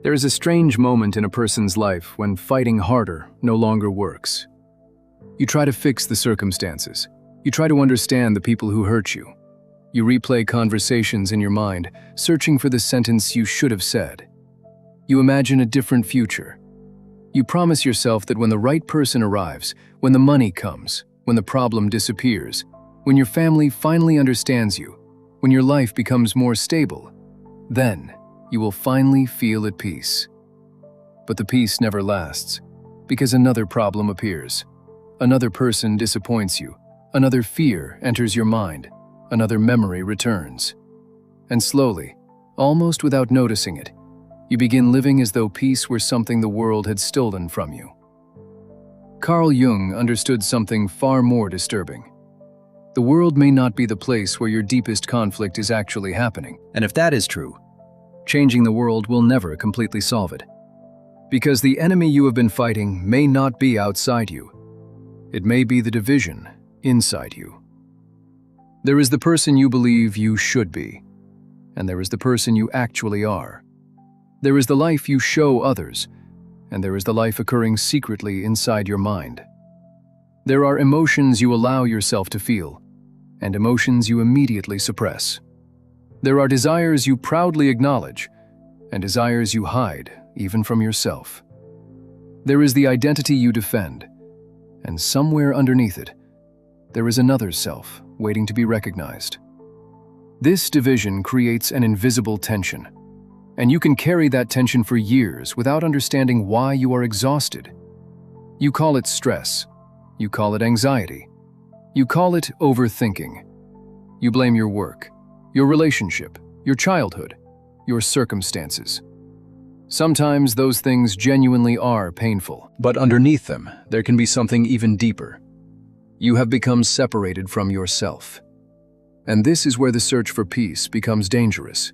There is a strange moment in a person's life when fighting harder no longer works. You try to fix the circumstances. You try to understand the people who hurt you. You replay conversations in your mind, searching for the sentence you should have said. You imagine a different future. You promise yourself that when the right person arrives, when the money comes, when the problem disappears, when your family finally understands you, when your life becomes more stable, then you will finally feel at peace. But the peace never lasts, because another problem appears. Another person disappoints you. Another fear enters your mind. Another memory returns. And slowly, almost without noticing it, you begin living as though peace were something the world had stolen from you. Carl Jung understood something far more disturbing. The world may not be the place where your deepest conflict is actually happening. And if that is true, Changing the world will never completely solve it. Because the enemy you have been fighting may not be outside you. It may be the division inside you. There is the person you believe you should be, and there is the person you actually are. There is the life you show others, and there is the life occurring secretly inside your mind. There are emotions you allow yourself to feel, and emotions you immediately suppress. There are desires you proudly acknowledge, and desires you hide, even from yourself. There is the identity you defend, and somewhere underneath it, there is another self waiting to be recognized. This division creates an invisible tension, and you can carry that tension for years without understanding why you are exhausted. You call it stress. You call it anxiety. You call it overthinking. You blame your work, your relationship, your childhood, your circumstances. Sometimes those things genuinely are painful, but underneath them, there can be something even deeper. You have become separated from yourself. And this is where the search for peace becomes dangerous.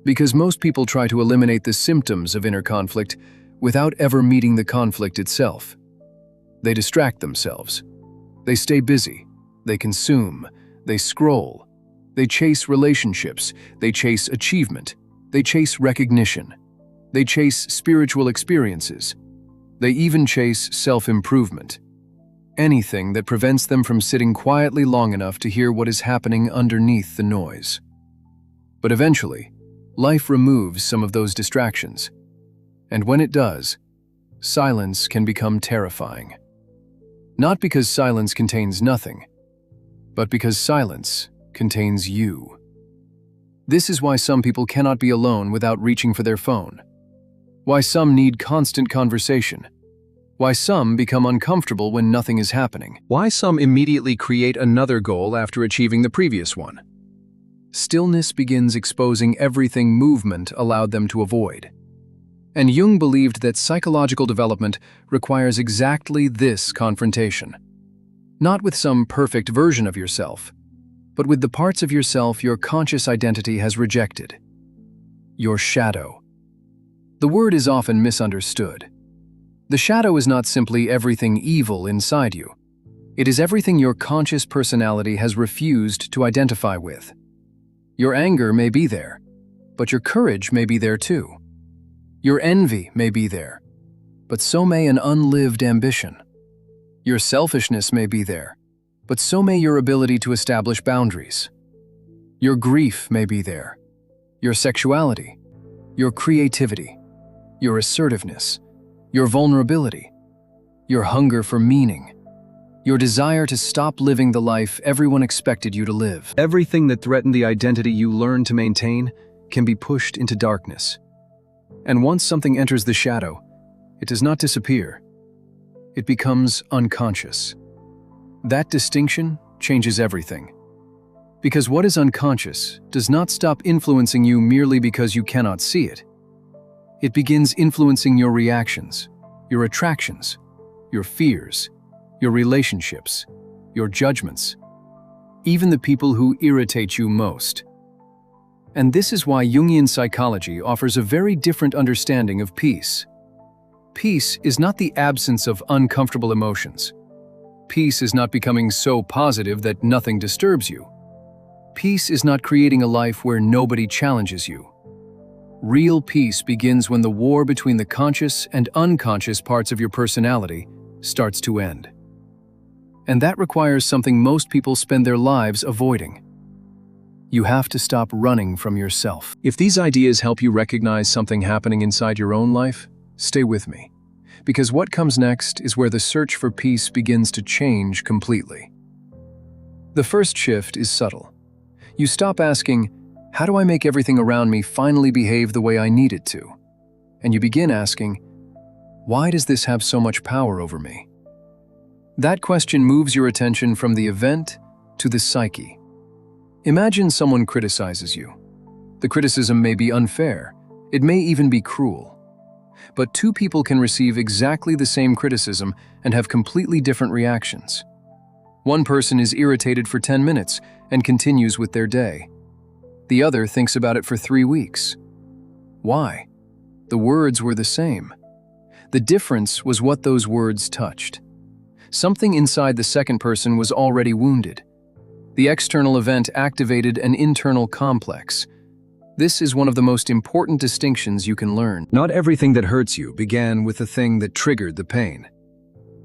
Because most people try to eliminate the symptoms of inner conflict without ever meeting the conflict itself. They distract themselves. They stay busy. They consume. They scroll. They chase relationships. They chase achievement. They chase recognition. They chase spiritual experiences. They even chase self-improvement. Anything that prevents them from sitting quietly long enough to hear what is happening underneath the noise. But eventually, life removes some of those distractions. And when it does, silence can become terrifying. Not because silence contains nothing, but because silence contains you. This is why some people cannot be alone without reaching for their phone. Why some need constant conversation. Why some become uncomfortable when nothing is happening. Why some immediately create another goal after achieving the previous one. Stillness begins exposing everything movement allowed them to avoid. And Jung believed that psychological development requires exactly this confrontation. Not with some perfect version of yourself, but with the parts of yourself your conscious identity has rejected. Your shadow. The word is often misunderstood. The shadow is not simply everything evil inside you. It is everything your conscious personality has refused to identify with. Your anger may be there, but your courage may be there too. Your envy may be there, but so may an unlived ambition. Your selfishness may be there, but so may your ability to establish boundaries. Your grief may be there, your sexuality, your creativity, your assertiveness, your vulnerability, your hunger for meaning, your desire to stop living the life everyone expected you to live. Everything that threatened the identity you learned to maintain can be pushed into darkness. And once something enters the shadow, it does not disappear. It becomes unconscious. That distinction changes everything. Because what is unconscious does not stop influencing you merely because you cannot see it. It begins influencing your reactions, your attractions, your fears, your relationships, your judgments, even the people who irritate you most. And this is why Jungian psychology offers a very different understanding of peace. Peace is not the absence of uncomfortable emotions. Peace is not becoming so positive that nothing disturbs you. Peace is not creating a life where nobody challenges you. Real peace begins when the war between the conscious and unconscious parts of your personality starts to end. And that requires something most people spend their lives avoiding. You have to stop running from yourself. If these ideas help you recognize something happening inside your own life, stay with me. Because what comes next is where the search for peace begins to change completely. The first shift is subtle. You stop asking, how do I make everything around me finally behave the way I need it to? And you begin asking, why does this have so much power over me? That question moves your attention from the event to the psyche. Imagine someone criticizes you. The criticism may be unfair. It may even be cruel. But two people can receive exactly the same criticism and have completely different reactions. One person is irritated for 10 minutes and continues with their day. The other thinks about it for 3 weeks. Why? The words were the same. The difference was what those words touched. Something inside the second person was already wounded. The external event activated an internal complex. This is one of the most important distinctions you can learn. Not everything that hurts you began with the thing that triggered the pain.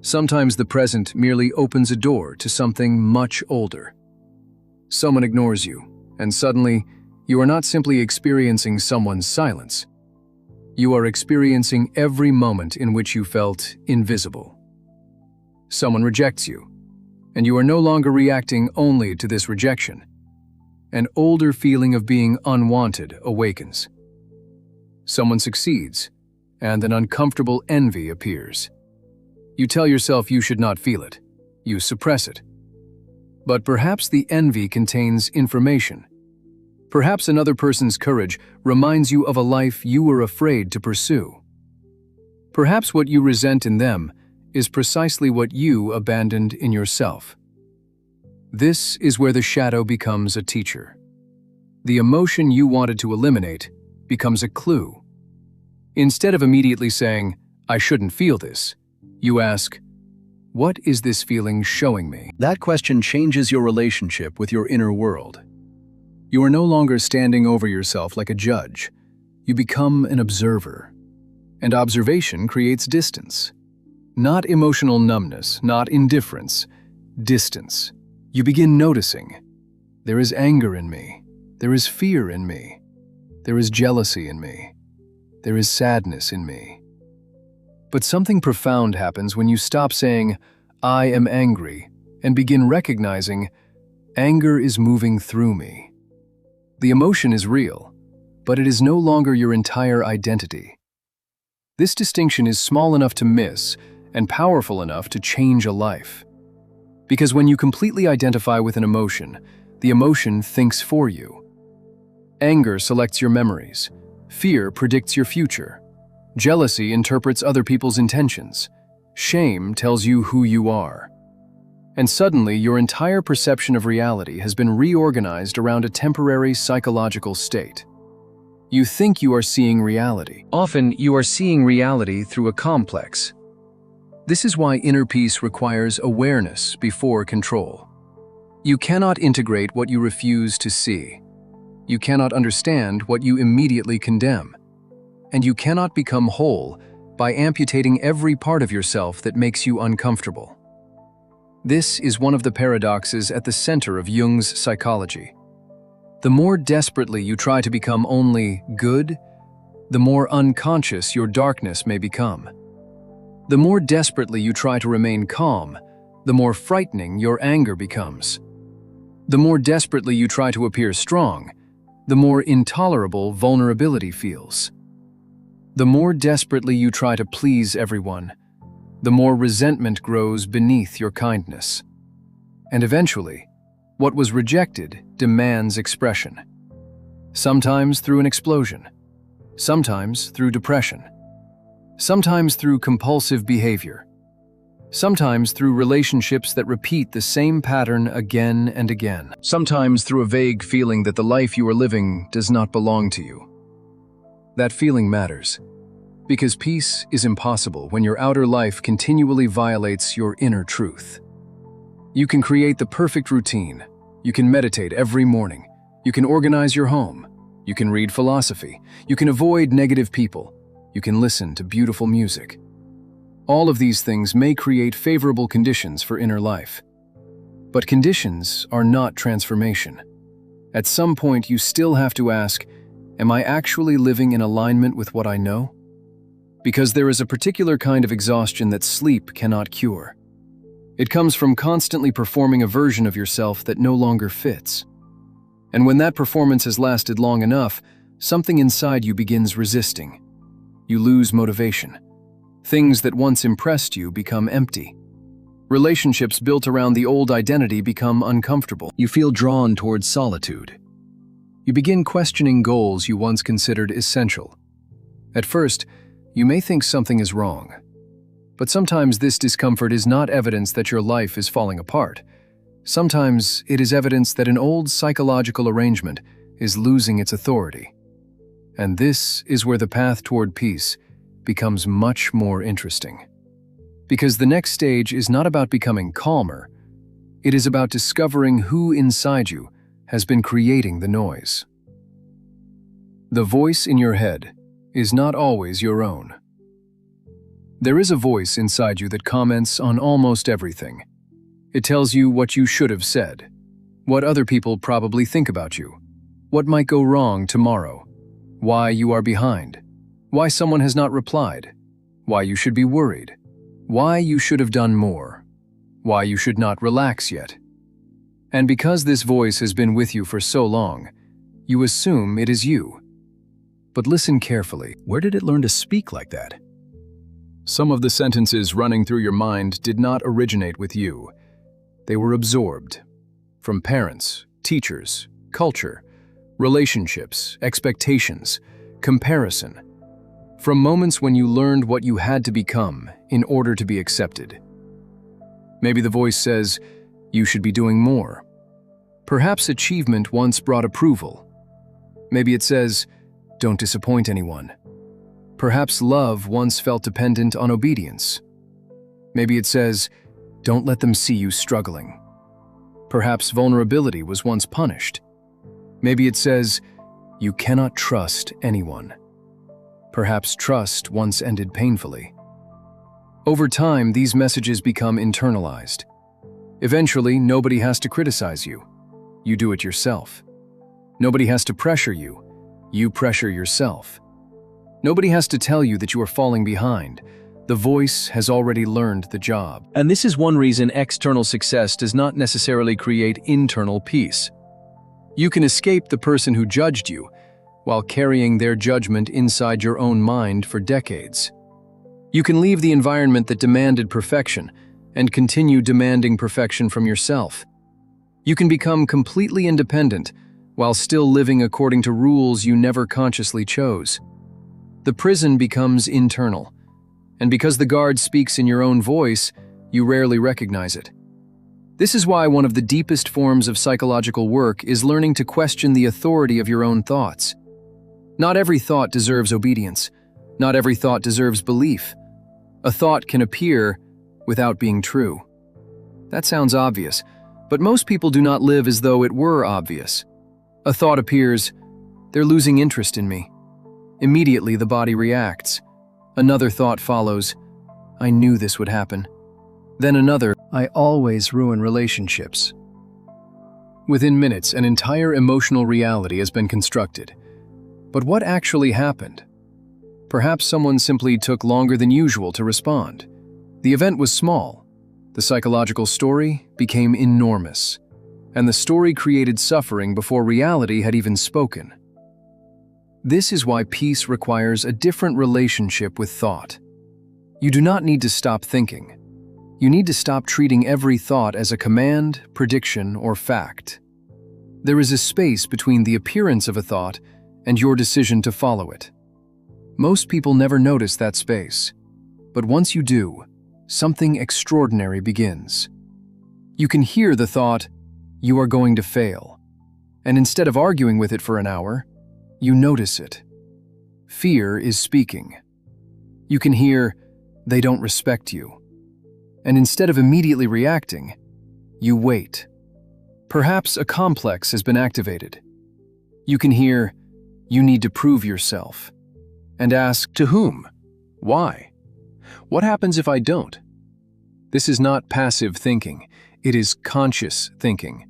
Sometimes the present merely opens a door to something much older. Someone ignores you, and suddenly, you are not simply experiencing someone's silence. You are experiencing every moment in which you felt invisible. Someone rejects you, and you are no longer reacting only to this rejection. An older feeling of being unwanted awakens. Someone succeeds, and an uncomfortable envy appears. You tell yourself you should not feel it. You suppress it. But perhaps the envy contains information. Perhaps another person's courage reminds you of a life you were afraid to pursue. Perhaps what you resent in them is precisely what you abandoned in yourself. This is where the shadow becomes a teacher. The emotion you wanted to eliminate becomes a clue. Instead of immediately saying, "I shouldn't feel this," you ask, "What is this feeling showing me?" That question changes your relationship with your inner world. You are no longer standing over yourself like a judge. You become an observer. And observation creates distance. Not emotional numbness, not indifference, distance. You begin noticing. There is anger in me. There is fear in me. There is jealousy in me. There is sadness in me. But something profound happens when you stop saying, "I am angry," and begin recognizing, anger is moving through me. The emotion is real, but it is no longer your entire identity. This distinction is small enough to miss and powerful enough to change a life. Because when you completely identify with an emotion, the emotion thinks for you. Anger selects your memories. Fear predicts your future. Jealousy interprets other people's intentions. Shame tells you who you are. And suddenly, your entire perception of reality has been reorganized around a temporary psychological state. You think you are seeing reality. Often, you are seeing reality through a complex. This is why inner peace requires awareness before control. You cannot integrate what you refuse to see. You cannot understand what you immediately condemn. And you cannot become whole by amputating every part of yourself that makes you uncomfortable. This is one of the paradoxes at the center of Jung's psychology. The more desperately you try to become only good, the more unconscious your darkness may become. The more desperately you try to remain calm, the more frightening your anger becomes. The more desperately you try to appear strong, the more intolerable vulnerability feels. The more desperately you try to please everyone, the more resentment grows beneath your kindness. And eventually, what was rejected demands expression. Sometimes through an explosion, sometimes through depression, sometimes through compulsive behavior, sometimes through relationships that repeat the same pattern again and again, sometimes through a vague feeling that the life you are living does not belong to you. That feeling matters, because peace is impossible when your outer life continually violates your inner truth. You can create the perfect routine. You can meditate every morning. You can organize your home. You can read philosophy. You can avoid negative people. You can listen to beautiful music. All of these things may create favorable conditions for inner life. But conditions are not transformation. At some point, you still have to ask, am I actually living in alignment with what I know? Because there is a particular kind of exhaustion that sleep cannot cure. It comes from constantly performing a version of yourself that no longer fits. And when that performance has lasted long enough, something inside you begins resisting. You lose motivation. Things that once impressed you become empty. Relationships built around the old identity become uncomfortable. You feel drawn towards solitude. You begin questioning goals you once considered essential. At first, you may think something is wrong. But sometimes this discomfort is not evidence that your life is falling apart. Sometimes it is evidence that an old psychological arrangement is losing its authority. And this is where the path toward peace becomes much more interesting. Because the next stage is not about becoming calmer, it is about discovering who inside you has been creating the noise. The voice in your head is not always your own. There is a voice inside you that comments on almost everything. It tells you what you should have said, what other people probably think about you, what might go wrong tomorrow, why you are behind, why someone has not replied, why you should be worried, why you should have done more, why you should not relax yet. And because this voice has been with you for so long, you assume it is you. But listen carefully. Where did it learn to speak like that? Some of the sentences running through your mind did not originate with you. They were absorbed from parents, teachers, culture, relationships, expectations, comparison, from moments when you learned what you had to become in order to be accepted. Maybe the voice says, you should be doing more. Perhaps achievement once brought approval. Maybe it says, don't disappoint anyone. Perhaps love once felt dependent on obedience. Maybe it says, don't let them see you struggling. Perhaps vulnerability was once punished. Maybe it says, you cannot trust anyone. Perhaps trust once ended painfully. Over time, these messages become internalized. Eventually, nobody has to criticize you. You do it yourself. Nobody has to pressure you. You pressure yourself. Nobody has to tell you that you are falling behind. The voice has already learned the job. And this is one reason external success does not necessarily create internal peace. You can escape the person who judged you while carrying their judgment inside your own mind for decades. You can leave the environment that demanded perfection and continue demanding perfection from yourself. You can become completely independent while still living according to rules you never consciously chose. The prison becomes internal. And because the guard speaks in your own voice, you rarely recognize it. This is why one of the deepest forms of psychological work is learning to question the authority of your own thoughts. Not every thought deserves obedience. Not every thought deserves belief. A thought can appear without being true. That sounds obvious, but most people do not live as though it were obvious. A thought appears, they're losing interest in me. Immediately the body reacts. Another thought follows, I knew this would happen. Then another, I always ruin relationships. Within minutes, an entire emotional reality has been constructed. But what actually happened? Perhaps someone simply took longer than usual to respond. The event was small. The psychological story became enormous. And the story created suffering before reality had even spoken. This is why peace requires a different relationship with thought. You do not need to stop thinking. You need to stop treating every thought as a command, prediction, or fact. There is a space between the appearance of a thought and your decision to follow it. Most people never notice that space. But once you do, something extraordinary begins. You can hear the thought, you are going to fail. And instead of arguing with it for an hour, you notice it. Fear is speaking. You can hear, they don't respect you. And instead of immediately reacting, you wait. Perhaps a complex has been activated. You can hear, You need to prove yourself. And ask, to whom? Why? What happens if I don't? This is not passive thinking, it is conscious thinking.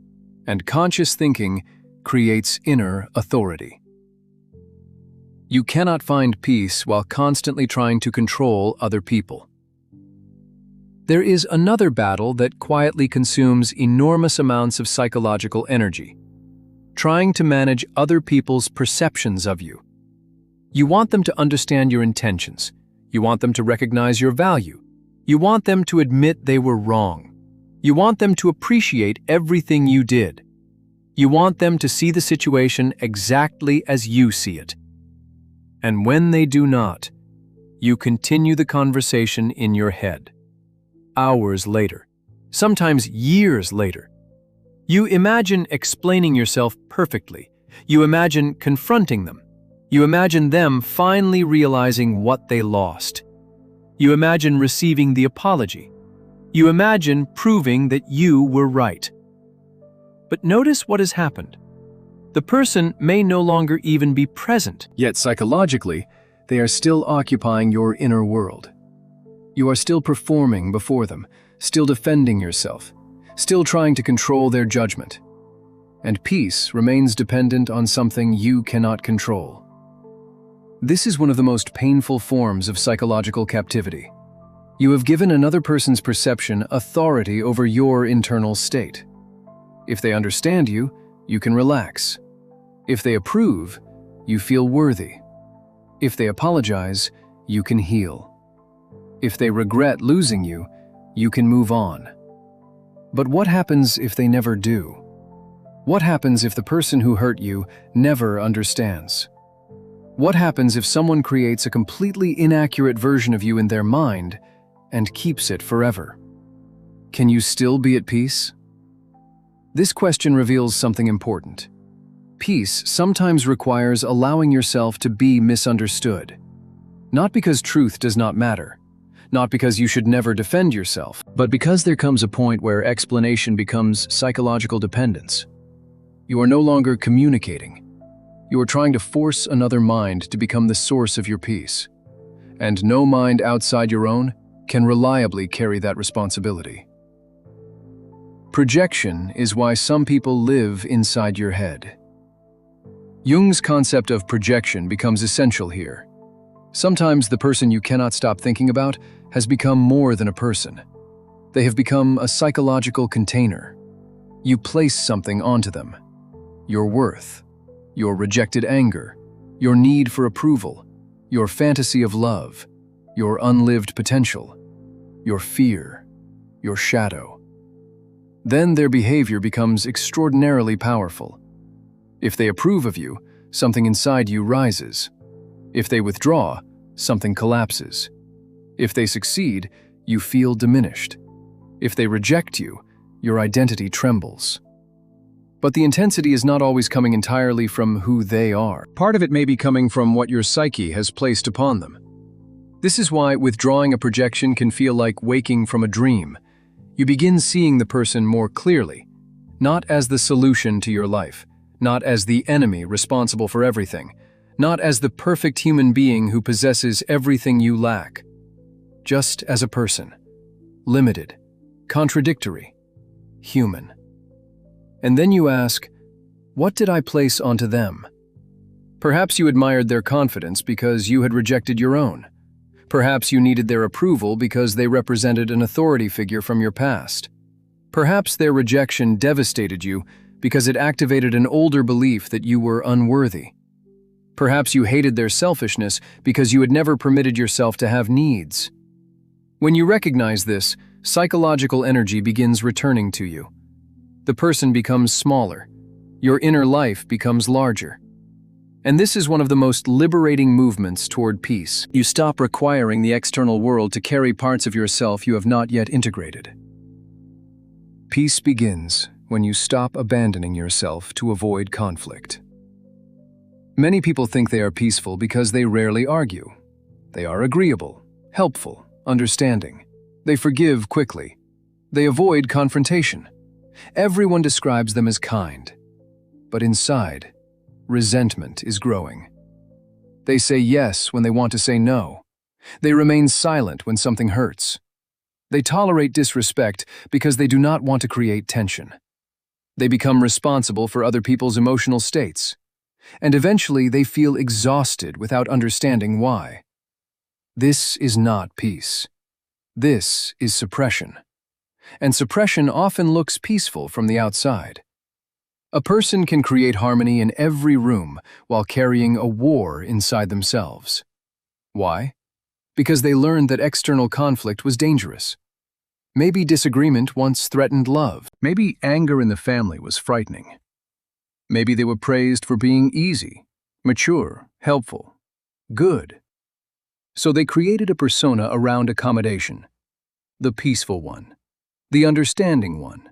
And conscious thinking creates inner authority. You cannot find peace while constantly trying to control other people. There is another battle that quietly consumes enormous amounts of psychological energy, trying to manage other people's perceptions of you. You want them to understand your intentions. You want them to recognize your value. You want them to admit they were wrong. You want them to appreciate everything you did. You want them to see the situation exactly as you see it. And when they do not, you continue the conversation in your head. Hours later, sometimes years later. You imagine explaining yourself perfectly. You imagine confronting them. You imagine them finally realizing what they lost. You imagine receiving the apology. You imagine proving that you were right. But notice what has happened. The person may no longer even be present. Yet psychologically, they are still occupying your inner world. You are still performing before them, still defending yourself, still trying to control their judgment. And peace remains dependent on something you cannot control. This is one of the most painful forms of psychological captivity. You have given another person's perception authority over your internal state. If they understand you, you can relax. If they approve, you feel worthy. If they apologize, you can heal. If they regret losing you, you can move on. But what happens if they never do? What happens if the person who hurt you never understands? What happens if someone creates a completely inaccurate version of you in their mind and keeps it forever? Can you still be at peace? This question reveals something important. Peace sometimes requires allowing yourself to be misunderstood. Not because truth does not matter, not because you should never defend yourself, but because there comes a point where explanation becomes psychological dependence. You are no longer communicating. You are trying to force another mind to become the source of your peace. And no mind outside your own can reliably carry that responsibility. Projection is why some people live inside your head. Jung's concept of projection becomes essential here. Sometimes the person you cannot stop thinking about has become more than a person. They have become a psychological container. You place something onto them. Your worth, your rejected anger, your need for approval, your fantasy of love, your unlived potential, your fear, your shadow. Then their behavior becomes extraordinarily powerful. If they approve of you, something inside you rises. If they withdraw, something collapses. If they succeed, you feel diminished. If they reject you, your identity trembles. But the intensity is not always coming entirely from who they are. Part of it may be coming from what your psyche has placed upon them. This is why withdrawing a projection can feel like waking from a dream. You begin seeing the person more clearly, not as the solution to your life, not as the enemy responsible for everything, not as the perfect human being who possesses everything you lack, just as a person, limited, contradictory, human. And then you ask, what did I place onto them? Perhaps you admired their confidence because you had rejected your own. Perhaps you needed their approval because they represented an authority figure from your past. Perhaps their rejection devastated you because it activated an older belief that you were unworthy. Perhaps you hated their selfishness because you had never permitted yourself to have needs. When you recognize this, psychological energy begins returning to you. The person becomes smaller. Your inner life becomes larger. And this is one of the most liberating movements toward peace. You stop requiring the external world to carry parts of yourself you have not yet integrated. Peace begins when you stop abandoning yourself to avoid conflict. Many people think they are peaceful because they rarely argue. They are agreeable, helpful, understanding. They forgive quickly. They avoid confrontation. Everyone describes them as kind. But inside, resentment is growing. They say yes when they want to say no. They remain silent when something hurts. They tolerate disrespect because they do not want to create tension. They become responsible for other people's emotional states. And eventually they feel exhausted without understanding why. This is not peace. This is suppression. And suppression often looks peaceful from the outside. A person can create harmony in every room while carrying a war inside themselves. Why? Because they learned that external conflict was dangerous. Maybe disagreement once threatened love. Maybe anger in the family was frightening. Maybe they were praised for being easy, mature, helpful, good. So they created a persona around accommodation. The peaceful one. The understanding one.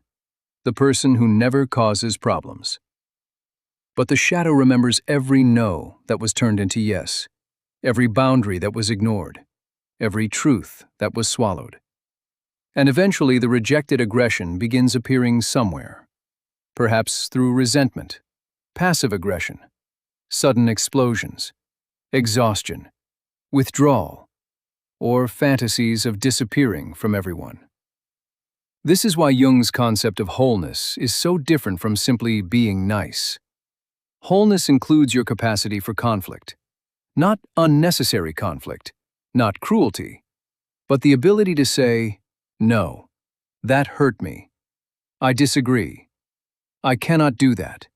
The person who never causes problems. But the shadow remembers every no that was turned into yes, every boundary that was ignored, every truth that was swallowed. And eventually the rejected aggression begins appearing somewhere, perhaps through resentment, passive aggression, sudden explosions, exhaustion, withdrawal, or fantasies of disappearing from everyone. This is why Jung's concept of wholeness is so different from simply being nice. Wholeness includes your capacity for conflict. Not unnecessary conflict, not cruelty, but the ability to say, no, that hurt me. I disagree. I cannot do that.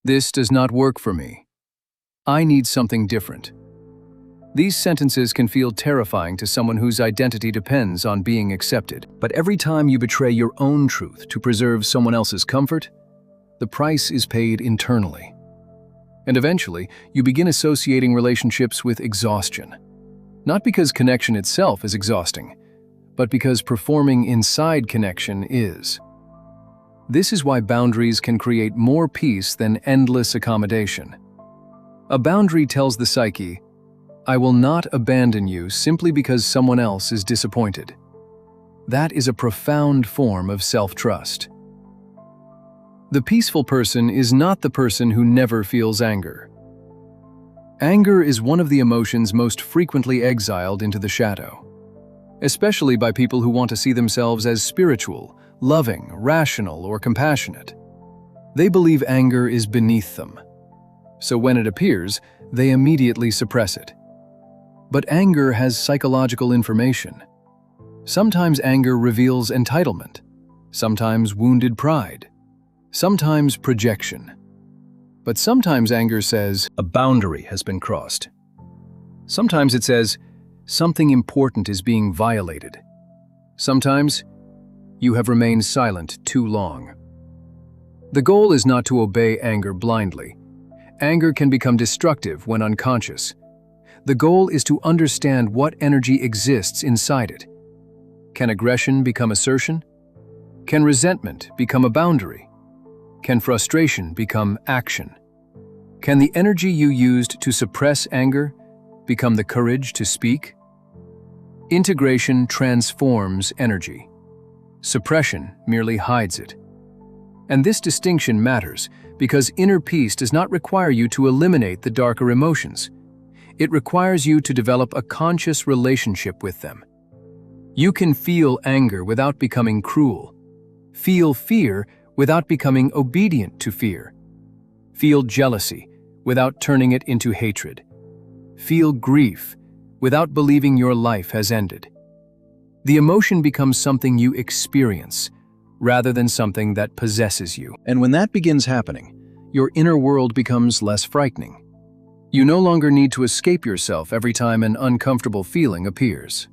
This does not work for me. I need something different. These sentences can feel terrifying to someone whose identity depends on being accepted. But every time you betray your own truth to preserve someone else's comfort, the price is paid internally. And eventually, you begin associating relationships with exhaustion. Not because connection itself is exhausting, but because performing inside connection is. This is why boundaries can create more peace than endless accommodation. A boundary tells the psyche, I will not abandon you simply because someone else is disappointed. That is a profound form of self-trust. The peaceful person is not the person who never feels anger. Anger is one of the emotions most frequently exiled into the shadow, especially by people who want to see themselves as spiritual, loving, rational, or compassionate. They believe anger is beneath them. So when it appears, they immediately suppress it. But anger has psychological information. Sometimes anger reveals entitlement, sometimes wounded pride, sometimes projection. But sometimes anger says, a boundary has been crossed. Sometimes it says, something important is being violated. Sometimes, you have remained silent too long. The goal is not to obey anger blindly. Anger can become destructive when unconscious. The goal is to understand what energy exists inside it. Can aggression become assertion? Can resentment become a boundary? Can frustration become action? Can the energy you used to suppress anger become the courage to speak? Integration transforms energy. Suppression merely hides it. And this distinction matters because inner peace does not require you to eliminate the darker emotions. It requires you to develop a conscious relationship with them. You can feel anger without becoming cruel. Feel fear without becoming obedient to fear. Feel jealousy without turning it into hatred. Feel grief without believing your life has ended. The emotion becomes something you experience, rather than something that possesses you. And when that begins happening, your inner world becomes less frightening. You no longer need to escape yourself every time an uncomfortable feeling appears.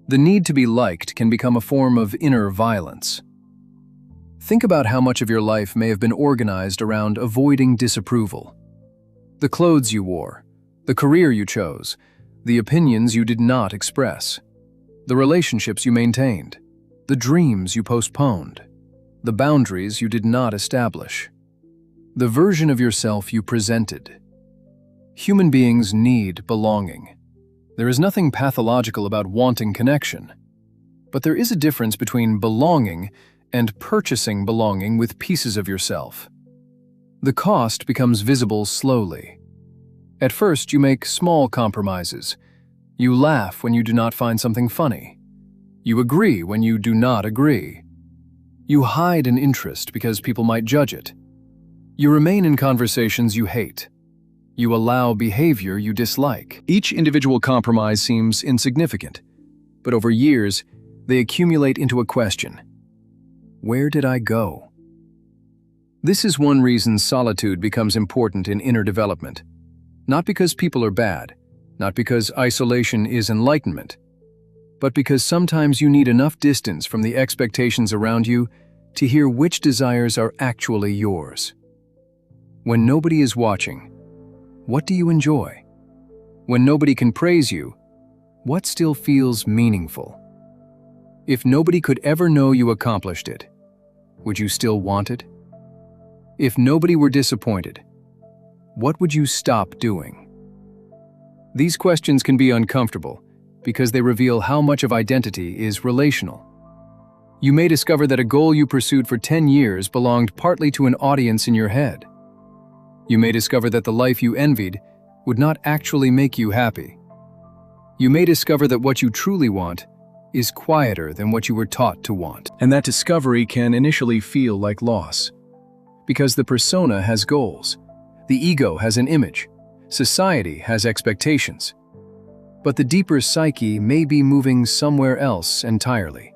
The need to be liked can become a form of inner violence. Think about how much of your life may have been organized around avoiding disapproval. The clothes you wore, the career you chose, the opinions you did not express, the relationships you maintained, the dreams you postponed, the boundaries you did not establish, the version of yourself you presented. Human beings need belonging. There is nothing pathological about wanting connection, but there is a difference between belonging and purchasing belonging with pieces of yourself. The cost becomes visible slowly. At first, you make small compromises. You laugh when you do not find something funny. You agree when you do not agree. You hide an interest because people might judge it. You remain in conversations you hate. You allow behavior you dislike. Each individual compromise seems insignificant, but over years, they accumulate into a question. Where did I go? This is one reason solitude becomes important in inner development. Not because people are bad, not because isolation is enlightenment, but because sometimes you need enough distance from the expectations around you to hear which desires are actually yours. When nobody is watching, what do you enjoy? When nobody can praise you, what still feels meaningful? If nobody could ever know you accomplished it, would you still want it? If nobody were disappointed, what would you stop doing? These questions can be uncomfortable because they reveal how much of identity is relational. You may discover that a goal you pursued for 10 years belonged partly to an audience in your head. You may discover that the life you envied would not actually make you happy. You may discover that what you truly want is quieter than what you were taught to want. And that discovery can initially feel like loss. Because the persona has goals, the ego has an image, society has expectations. But the deeper psyche may be moving somewhere else entirely.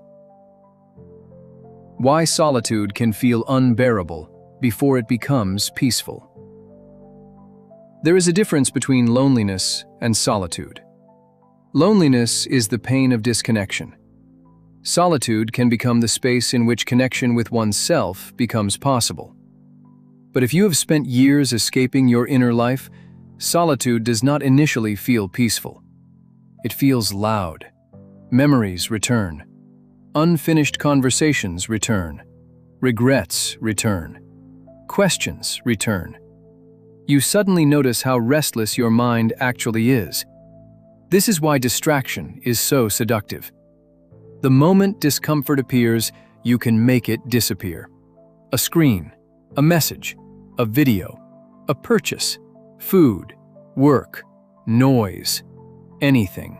Why solitude can feel unbearable before it becomes peaceful. There is a difference between loneliness and solitude. Loneliness is the pain of disconnection. Solitude can become the space in which connection with oneself becomes possible. But if you have spent years escaping your inner life, solitude does not initially feel peaceful. It feels loud. Memories return. Unfinished conversations return. Regrets return. Questions return. You suddenly notice how restless your mind actually is. This is why distraction is so seductive. The moment discomfort appears, you can make it disappear. A screen, a message, a video, a purchase, food, work, noise, anything.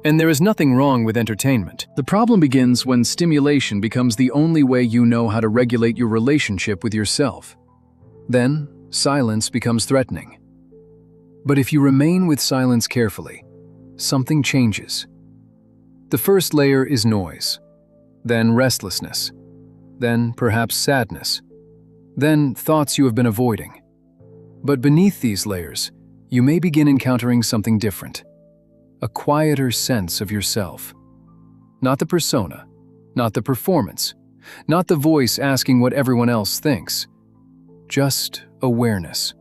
And there is nothing wrong with entertainment. The problem begins when stimulation becomes the only way you know how to regulate your relationship with yourself. Then, silence becomes threatening. But if you remain with silence carefully, something changes. The first layer is noise, then restlessness, then perhaps sadness, then thoughts you have been avoiding. But beneath these layers, you may begin encountering something different. A quieter sense of yourself. Not the persona, not the performance, not the voice asking what everyone else thinks. Just awareness.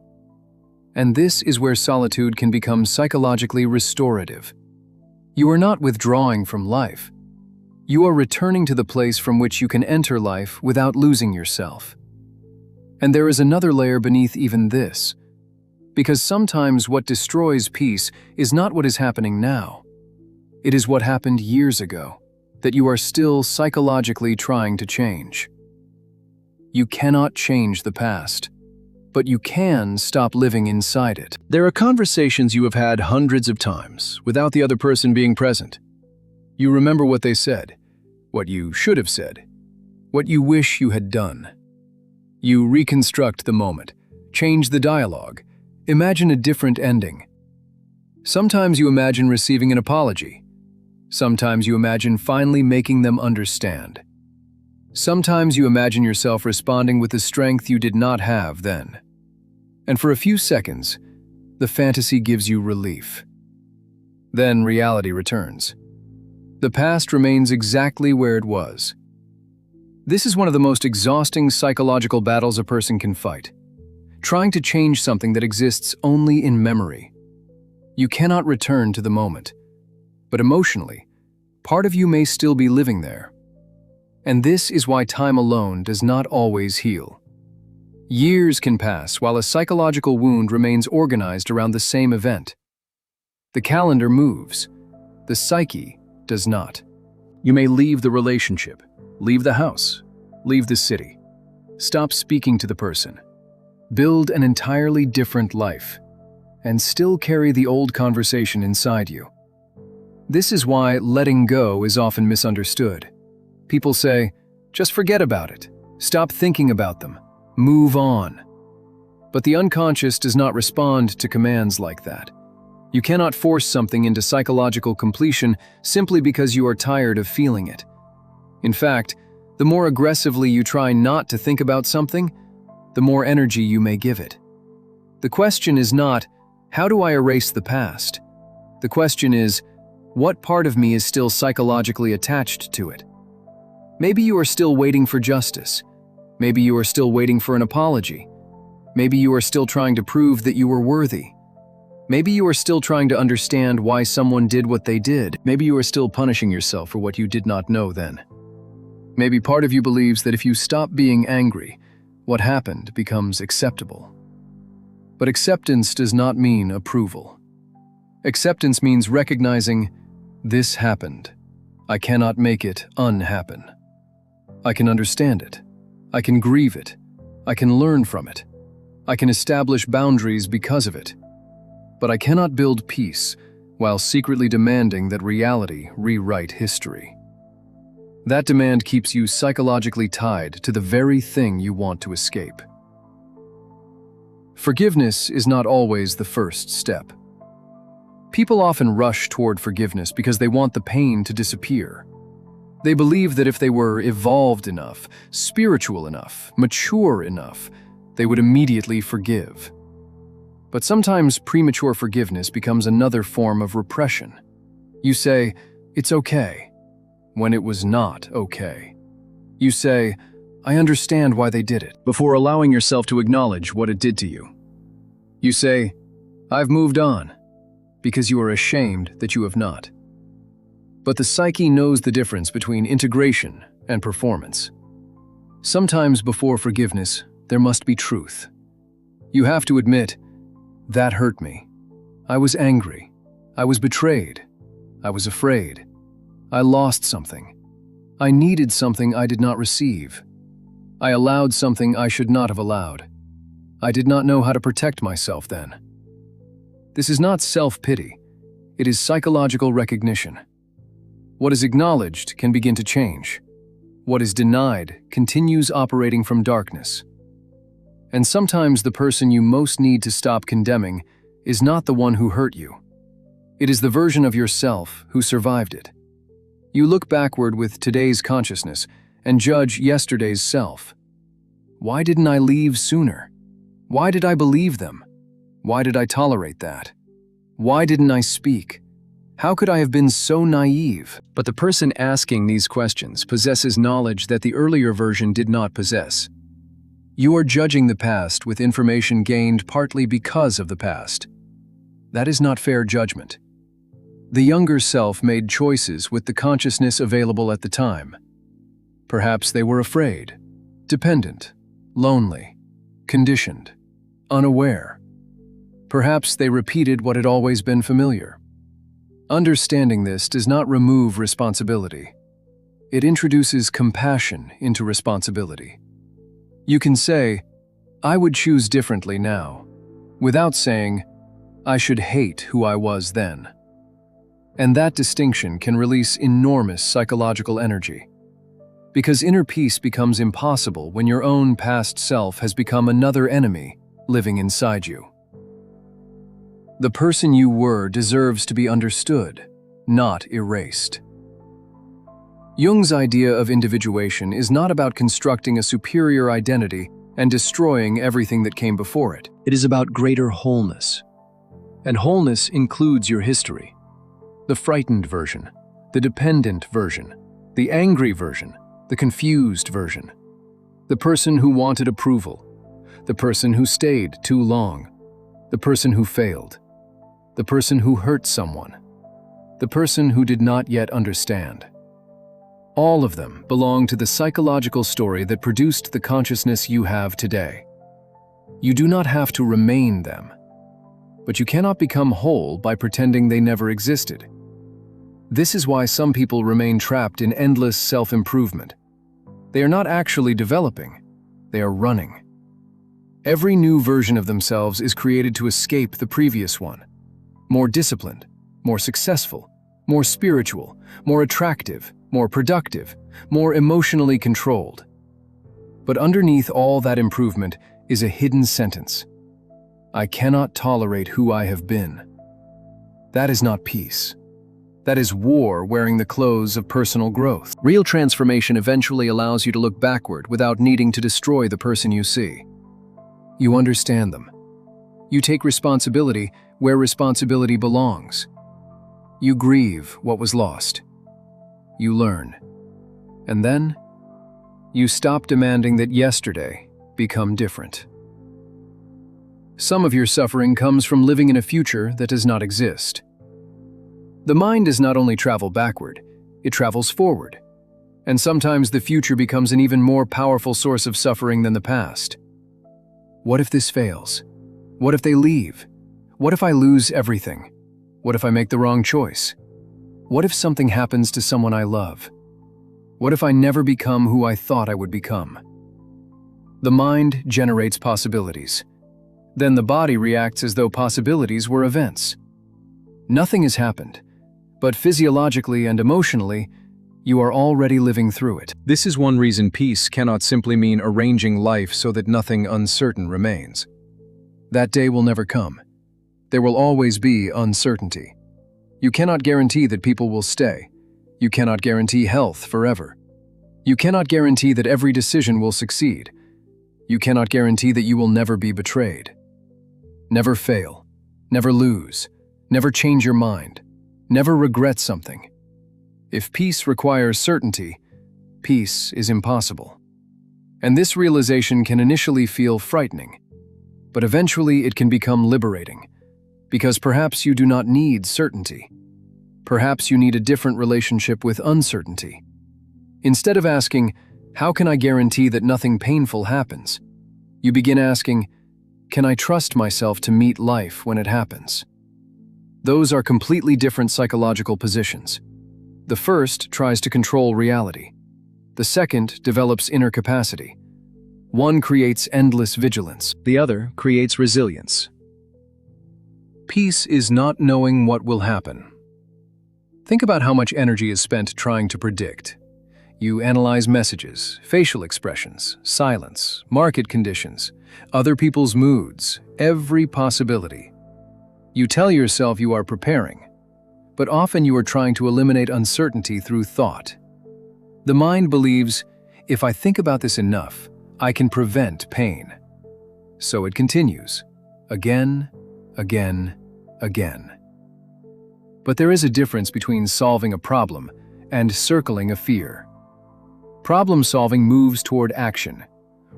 And this is where solitude can become psychologically restorative. You are not withdrawing from life. You are returning to the place from which you can enter life without losing yourself. And there is another layer beneath even this. Because sometimes what destroys peace is not what is happening now. It is what happened years ago, that you are still psychologically trying to change. You cannot change the past, but you can stop living inside it. There are conversations you have had hundreds of times without the other person being present. You remember what they said, what you should have said, what you wish you had done. You reconstruct the moment, change the dialogue, imagine a different ending. Sometimes you imagine receiving an apology. Sometimes you imagine finally making them understand. Sometimes you imagine yourself responding with the strength you did not have then. And for a few seconds, the fantasy gives you relief. Then reality returns. The past remains exactly where it was. This is one of the most exhausting psychological battles a person can fight. Trying to change something that exists only in memory. You cannot return to the moment, but emotionally, part of you may still be living there. And this is why time alone does not always heal. Years can pass while a psychological wound remains organized around the same event. The calendar moves, the psyche does not. You may leave the relationship, leave the house, leave the city, stop speaking to the person. Build an entirely different life. and still carry the old conversation inside you. This is why letting go is often misunderstood. People say, just forget about it, stop thinking about them, move on. But the unconscious does not respond to commands like that. You cannot force something into psychological completion simply because you are tired of feeling it. In fact, the more aggressively you try not to think about something, the more energy you may give it. The question is not, how do I erase the past? The question is, what part of me is still psychologically attached to it? Maybe you are still waiting for justice. Maybe you are still waiting for an apology. Maybe you are still trying to prove that you were worthy. Maybe you are still trying to understand why someone did what they did. Maybe you are still punishing yourself for what you did not know then. Maybe part of you believes that if you stop being angry, what happened becomes acceptable. But acceptance does not mean approval. Acceptance means recognizing, this happened. I cannot make it unhappen. I can understand it. I can grieve it. I can learn from it. I can establish boundaries because of it. But I cannot build peace while secretly demanding that reality rewrite history. That demand keeps you psychologically tied to the very thing you want to escape. Forgiveness is not always the first step. People often rush toward forgiveness because they want the pain to disappear. They believe that if they were evolved enough, spiritual enough, mature enough, they would immediately forgive. But sometimes premature forgiveness becomes another form of repression. You say, it's okay, when it was not okay. You say, I understand why they did it, before allowing yourself to acknowledge what it did to you. You say, I've moved on, because you are ashamed that you have not. But the psyche knows the difference between integration and performance. Sometimes before forgiveness, there must be truth. You have to admit, that hurt me. I was angry. I was betrayed. I was afraid. I lost something. I needed something I did not receive. I allowed something I should not have allowed. I did not know how to protect myself then. This is not self-pity. It is psychological recognition. What is acknowledged can begin to change. What is denied continues operating from darkness. And sometimes the person you most need to stop condemning is not the one who hurt you. It is the version of yourself who survived it. You look backward with today's consciousness and judge yesterday's self. Why didn't I leave sooner? Why did I believe them? Why did I tolerate that? Why didn't I speak? How could I have been so naive? But the person asking these questions possesses knowledge that the earlier version did not possess. You are judging the past with information gained partly because of the past. That is not fair judgment. The younger self made choices with the consciousness available at the time. Perhaps they were afraid, dependent, lonely, conditioned, unaware. Perhaps they repeated what had always been familiar. Understanding this does not remove responsibility. It introduces compassion into responsibility. You can say, I would choose differently now, without saying, I should hate who I was then. And that distinction can release enormous psychological energy. Because inner peace becomes impossible when your own past self has become another enemy living inside you. The person you were deserves to be understood, not erased. Jung's idea of individuation is not about constructing a superior identity and destroying everything that came before it. It is about greater wholeness. And wholeness includes your history. The frightened version, the dependent version, the angry version, the confused version. The person who wanted approval, the person who stayed too long, the person who failed, the person who hurt someone, the person who did not yet understand. All of them belong to the psychological story that produced the consciousness you have today. You do not have to remain them, but you cannot become whole by pretending they never existed. This is why some people remain trapped in endless self-improvement. They are not actually developing, they are running. Every new version of themselves is created to escape the previous one. More disciplined, more successful, more spiritual, more attractive, more productive, more emotionally controlled. But underneath all that improvement is a hidden sentence. I cannot tolerate who I have been. That is not peace. That is war wearing the clothes of personal growth. Real transformation eventually allows you to look backward without needing to destroy the person you see. You understand them. You take responsibility where responsibility belongs. You grieve what was lost. You learn. And then, you stop demanding that yesterday become different. Some of your suffering comes from living in a future that does not exist. The mind does not only travel backward, it travels forward. And sometimes the future becomes an even more powerful source of suffering than the past. What if this fails? What if they leave? What if I lose everything? What if I make the wrong choice? What if something happens to someone I love? What if I never become who I thought I would become? The mind generates possibilities. Then the body reacts as though possibilities were events. Nothing has happened, but physiologically and emotionally, you are already living through it. This is one reason peace cannot simply mean arranging life so that nothing uncertain remains. That day will never come. There will always be uncertainty. You cannot guarantee that people will stay. You cannot guarantee health forever. You cannot guarantee that every decision will succeed. You cannot guarantee that you will never be betrayed. Never fail. Never lose. Never change your mind. Never regret something. If peace requires certainty, peace is impossible. And this realization can initially feel frightening, but eventually it can become liberating, because perhaps you do not need certainty. Perhaps you need a different relationship with uncertainty. Instead of asking, how can I guarantee that nothing painful happens? You begin asking, can I trust myself to meet life when it happens? Those are completely different psychological positions. The first tries to control reality. The second develops inner capacity. One creates endless vigilance. The other creates resilience. Peace is not knowing what will happen. Think about how much energy is spent trying to predict. You analyze messages, facial expressions, silence, market conditions, other people's moods, every possibility. You tell yourself you are preparing, but often you are trying to eliminate uncertainty through thought. The mind believes, if I think about this enough, I can prevent pain. So it continues, again, again, again. But there is a difference between solving a problem and circling a fear. Problem solving moves toward action.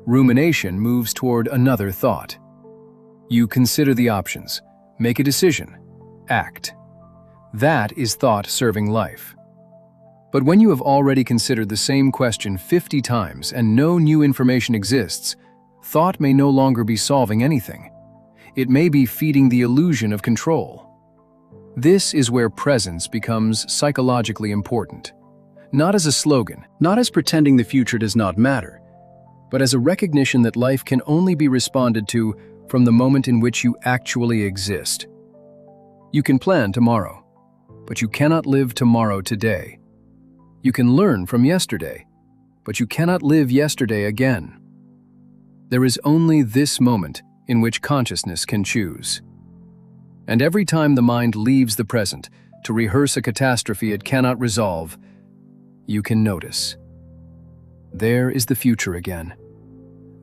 Rumination moves toward another thought. You consider the options, make a decision, act. That is thought serving life. But when you have already considered the same question 50 times and no new information exists, thought may no longer be solving anything. It may be feeding the illusion of control. This is where presence becomes psychologically important. Not as a slogan, not as pretending the future does not matter, but as a recognition that life can only be responded to from the moment in which you actually exist. You can plan tomorrow, but you cannot live tomorrow today. You can learn from yesterday, but you cannot live yesterday again. There is only this moment in which consciousness can choose. And every time the mind leaves the present to rehearse a catastrophe it cannot resolve, you can notice. There is the future again.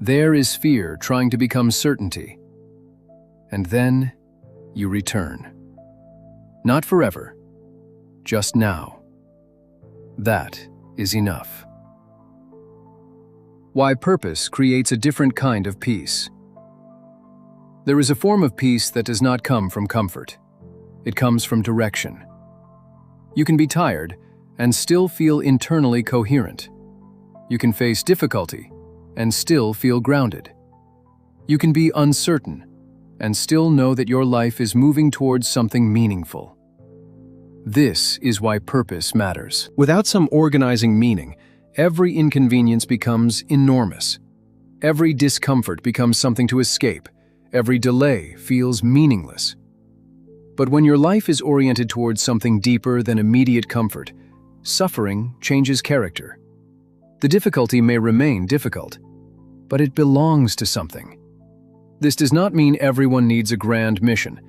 There is fear trying to become certainty. And then you return. Not forever, just now. That is enough. Why purpose creates a different kind of peace. There is a form of peace that does not come from comfort. It comes from direction. You can be tired and still feel internally coherent. You can face difficulty and still feel grounded. You can be uncertain and still know that your life is moving towards something meaningful. This is why purpose matters. Without some organizing meaning, every inconvenience becomes enormous. Every discomfort becomes something to escape. Every delay feels meaningless. But when your life is oriented towards something deeper than immediate comfort, suffering changes character. The difficulty may remain difficult, but it belongs to something. This does not mean everyone needs a grand mission.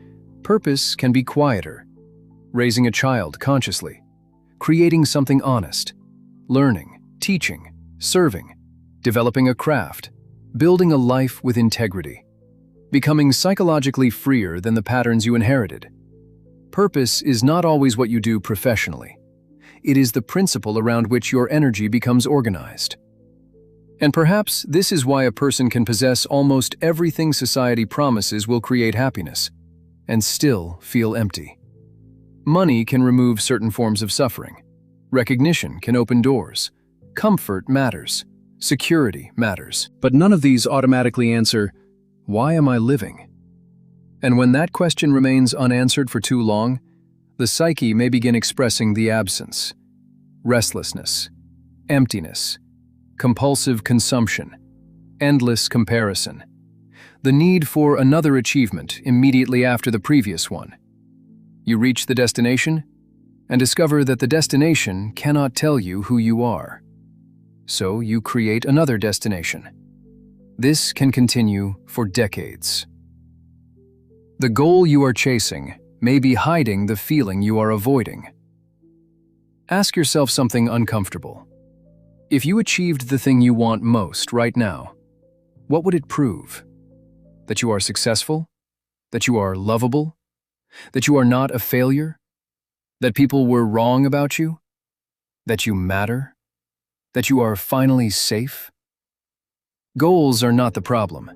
Purpose can be quieter. Raising a child consciously, creating something honest, learning, teaching, serving, developing a craft, building a life with integrity, becoming psychologically freer than the patterns you inherited. Purpose is not always what you do professionally. It is the principle around which your energy becomes organized. And perhaps this is why a person can possess almost everything society promises will create happiness, and still feel empty. Money can remove certain forms of suffering. Recognition can open doors. Comfort matters. Security matters. But none of these automatically answer, why am I living? And when that question remains unanswered for too long, the psyche may begin expressing the absence, restlessness, emptiness, compulsive consumption, endless comparison, the need for another achievement immediately after the previous one. You reach the destination and discover that the destination cannot tell you who you are. So you create another destination. This can continue for decades. The goal you are chasing may be hiding the feeling you are avoiding. Ask yourself something uncomfortable. If you achieved the thing you want most right now, what would it prove? That you are successful? That you are lovable? That you are not a failure? That people were wrong about you? That you matter? That you are finally safe? Goals are not the problem.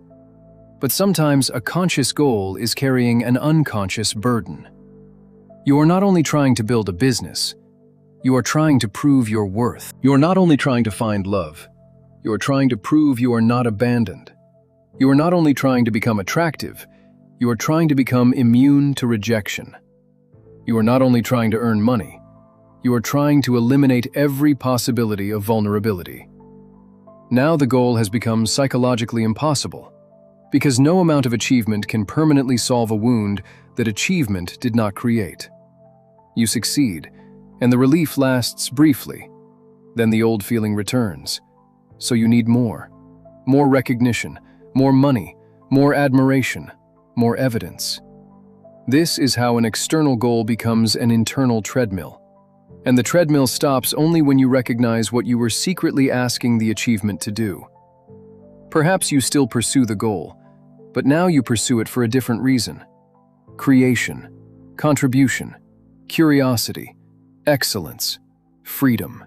But sometimes a conscious goal is carrying an unconscious burden. You are not only trying to build a business, you are trying to prove your worth. You are not only trying to find love, you are trying to prove you are not abandoned. You are not only trying to become attractive, you are trying to become immune to rejection. You are not only trying to earn money, you are trying to eliminate every possibility of vulnerability. Now the goal has become psychologically impossible, because no amount of achievement can permanently solve a wound that achievement did not create. You succeed, and the relief lasts briefly. Then the old feeling returns. So you need more. More recognition, more money, more admiration, more evidence. This is how an external goal becomes an internal treadmill. And the treadmill stops only when you recognize what you were secretly asking the achievement to do. Perhaps you still pursue the goal, but now you pursue it for a different reason. Creation, contribution, curiosity, excellence, freedom.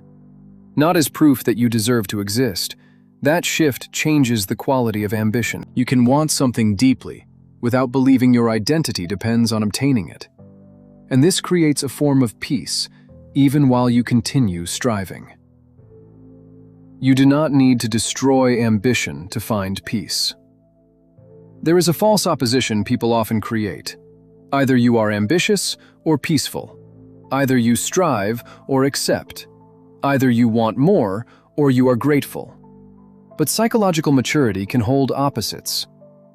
Not as proof that you deserve to exist. That shift changes the quality of ambition. You can want something deeply, without believing your identity depends on obtaining it. And this creates a form of peace, even while you continue striving. You do not need to destroy ambition to find peace. There is a false opposition people often create. Either you are ambitious or peaceful. Either you strive or accept. Either you want more or you are grateful. But psychological maturity can hold opposites.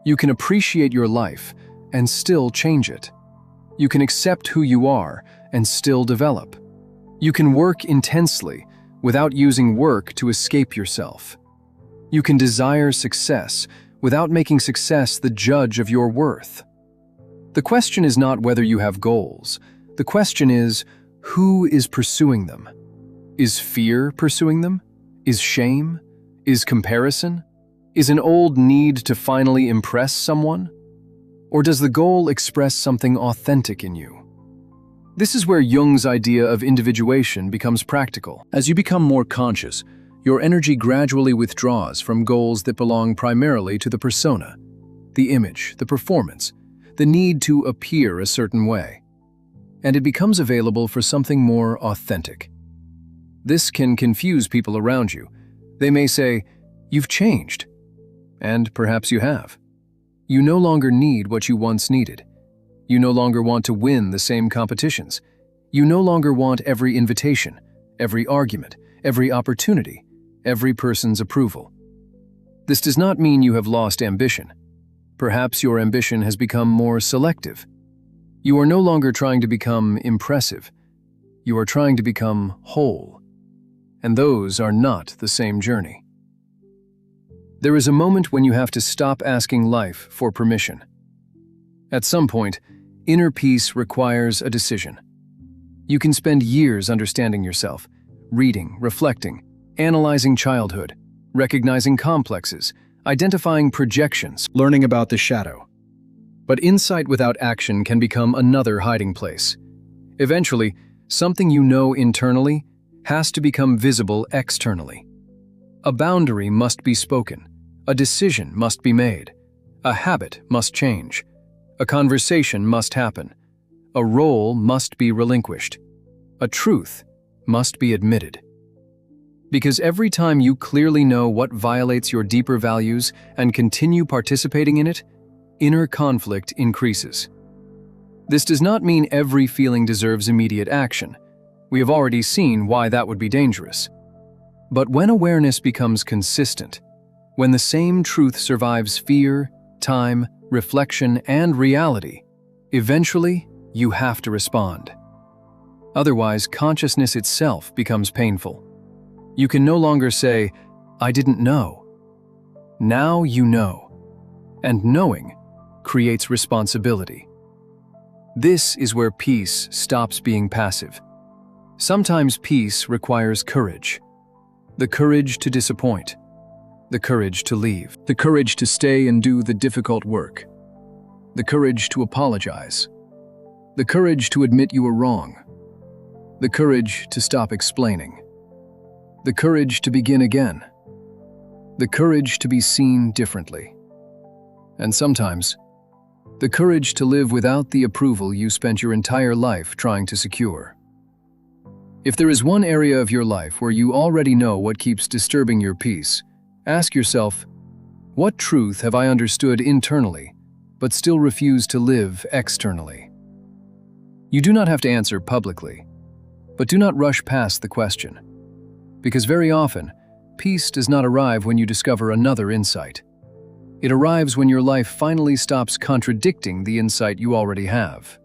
You can appreciate your life and still change it. You can accept who you are and still develop. You can work intensely without using work to escape yourself. You can desire success without making success the judge of your worth. The question is not whether you have goals. The question is, who is pursuing them? Is fear pursuing them? Is shame? Is comparison? Is an old need to finally impress someone? Or does the goal express something authentic in you? This is where Jung's idea of individuation becomes practical. As you become more conscious, your energy gradually withdraws from goals that belong primarily to the persona, the image, the performance, the need to appear a certain way, and it becomes available for something more authentic. This can confuse people around you. They may say, "You've changed." And perhaps you have. You no longer need what you once needed. You no longer want to win the same competitions. You no longer want every invitation, every argument, every opportunity, every person's approval. This does not mean you have lost ambition. Perhaps your ambition has become more selective. You are no longer trying to become impressive. You are trying to become whole. And those are not the same journey. There is a moment when you have to stop asking life for permission. At some point, inner peace requires a decision. You can spend years understanding yourself, reading, reflecting, analyzing childhood, recognizing complexes, identifying projections, learning about the shadow. But insight without action can become another hiding place. Eventually, something you know internally has to become visible externally. A boundary must be spoken, a decision must be made, a habit must change, a conversation must happen, a role must be relinquished, a truth must be admitted. Because every time you clearly know what violates your deeper values and continue participating in it, inner conflict increases. This does not mean every feeling deserves immediate action. We have already seen why that would be dangerous. But when awareness becomes consistent, when the same truth survives fear, time, reflection, and reality, eventually you have to respond. Otherwise, consciousness itself becomes painful. You can no longer say, "I didn't know." Now you know. And knowing creates responsibility. This is where peace stops being passive. Sometimes peace requires courage. The courage to disappoint. The courage to leave. The courage to stay and do the difficult work. The courage to apologize. The courage to admit you were wrong. The courage to stop explaining. The courage to begin again. The courage to be seen differently. And sometimes, the courage to live without the approval you spent your entire life trying to secure. If there is one area of your life where you already know what keeps disturbing your peace, ask yourself, what truth have I understood internally, but still refuse to live externally? You do not have to answer publicly, but do not rush past the question. Because very often, peace does not arrive when you discover another insight. It arrives when your life finally stops contradicting the insight you already have.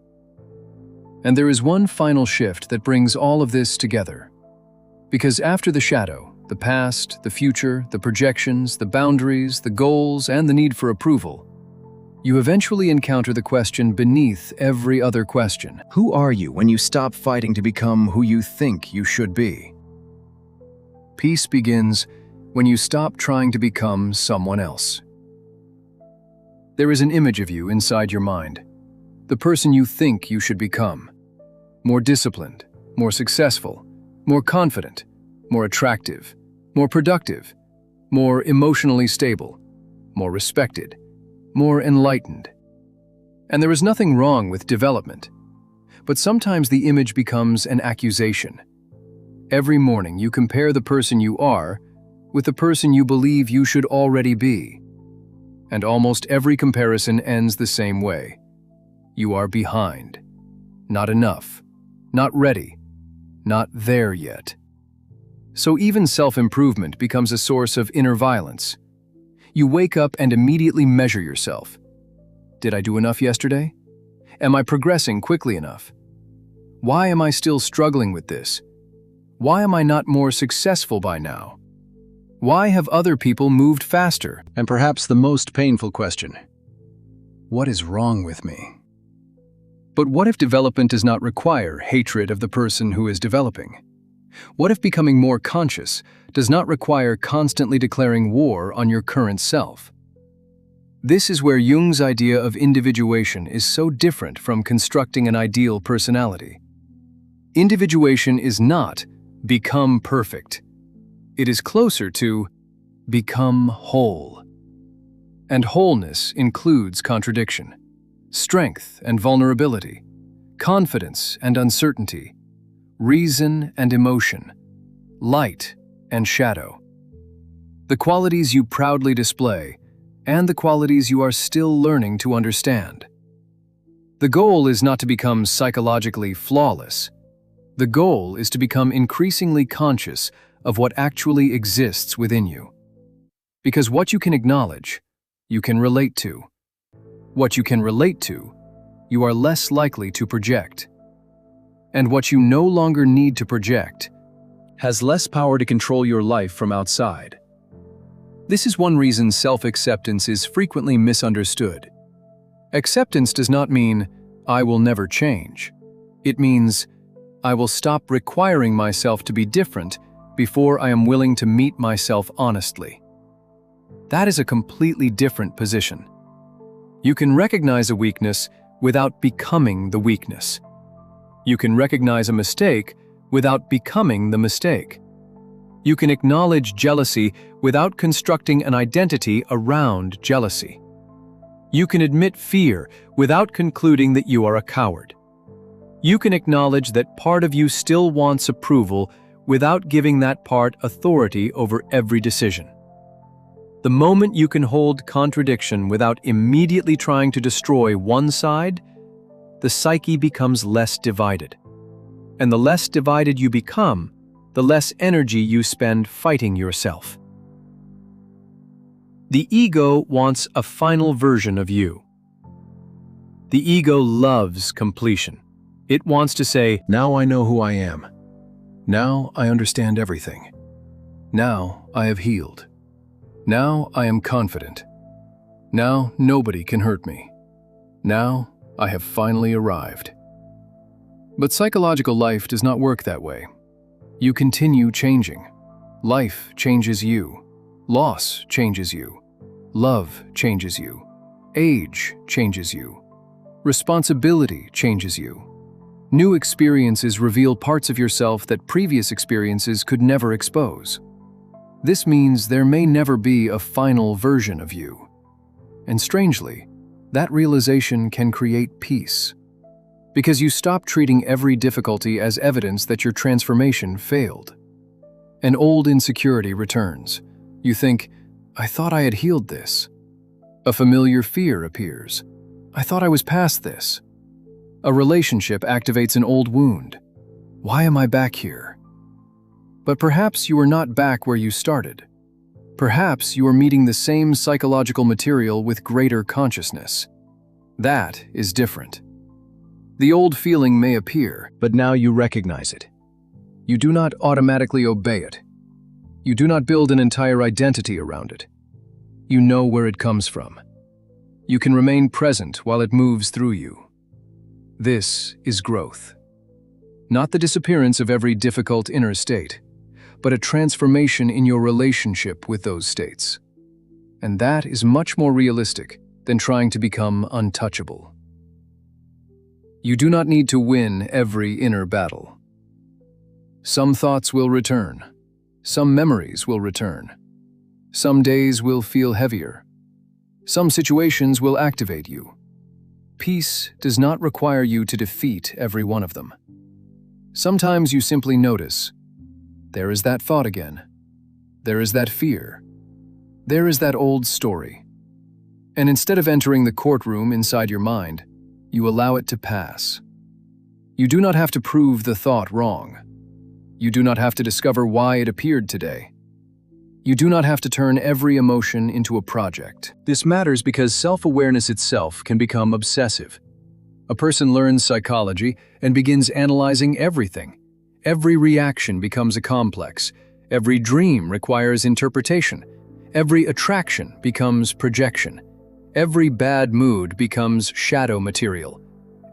And there is one final shift that brings all of this together. Because after the shadow, the past, the future, the projections, the boundaries, the goals, and the need for approval, you eventually encounter the question beneath every other question. Who are you when you stop fighting to become who you think you should be? Peace begins when you stop trying to become someone else. There is an image of you inside your mind, the person you think you should become. More disciplined, more successful, more confident, more attractive, more productive, more emotionally stable, more respected, more enlightened. And there is nothing wrong with development, but sometimes the image becomes an accusation. Every morning you compare the person you are with the person you believe you should already be. And almost every comparison ends the same way. You are behind, not enough, not ready, not there yet. So even self-improvement becomes a source of inner violence. You wake up and immediately measure yourself. Did I do enough yesterday? Am I progressing quickly enough? Why am I still struggling with this? Why am I not more successful by now? Why have other people moved faster? And perhaps the most painful question, what is wrong with me? But what if development does not require hatred of the person who is developing? What if becoming more conscious does not require constantly declaring war on your current self? This is where Jung's idea of individuation is so different from constructing an ideal personality. Individuation is not become perfect. It is closer to become whole. And wholeness includes contradiction, strength and vulnerability, confidence and uncertainty, reason and emotion, light and shadow. The qualities you proudly display and the qualities you are still learning to understand. The goal is not to become psychologically flawless. The goal is to become increasingly conscious of what actually exists within you. Because what you can acknowledge, you can relate to. What you can relate to, you are less likely to project. And what you no longer need to project has less power to control your life from outside. This is one reason self-acceptance is frequently misunderstood. Acceptance does not mean, I will never change. It means, I will stop requiring myself to be different before I am willing to meet myself honestly. That is a completely different position. You can recognize a weakness without becoming the weakness. You can recognize a mistake without becoming the mistake. You can acknowledge jealousy without constructing an identity around jealousy. You can admit fear without concluding that you are a coward. You can acknowledge that part of you still wants approval without giving that part authority over every decision. The moment you can hold contradiction without immediately trying to destroy one side, the psyche becomes less divided. And the less divided you become, the less energy you spend fighting yourself. The ego wants a final version of you. The ego loves completion. It wants to say, now I know who I am. Now I understand everything. Now I have healed. Now I am confident. Now nobody can hurt me. Now I have finally arrived. But psychological life does not work that way. You continue changing. Life changes you. Loss changes you. Love changes you. Age changes you. Responsibility changes you. New experiences reveal parts of yourself that previous experiences could never expose. This means there may never be a final version of you. And strangely, that realization can create peace. Because you stop treating every difficulty as evidence that your transformation failed. An old insecurity returns. You think, I thought I had healed this. A familiar fear appears. I thought I was past this. A relationship activates an old wound. Why am I back here? But perhaps you are not back where you started. Perhaps you are meeting the same psychological material with greater consciousness. That is different. The old feeling may appear, but now you recognize it. You do not automatically obey it. You do not build an entire identity around it. You know where it comes from. You can remain present while it moves through you. This is growth. Not the disappearance of every difficult inner state, but a transformation in your relationship with those states. And that is much more realistic than trying to become untouchable. You do not need to win every inner battle. Some thoughts will return. Some memories will return. Some days will feel heavier. Some situations will activate you. Peace does not require you to defeat every one of them. Sometimes you simply notice, there is that thought again. There is that fear. There is that old story. And instead of entering the courtroom inside your mind, you allow it to pass. You do not have to prove the thought wrong. You do not have to discover why it appeared today. You do not have to turn every emotion into a project. This matters because self-awareness itself can become obsessive. A person learns psychology and begins analyzing everything. Every reaction becomes a complex. Every dream requires interpretation. Every attraction becomes projection. Every bad mood becomes shadow material.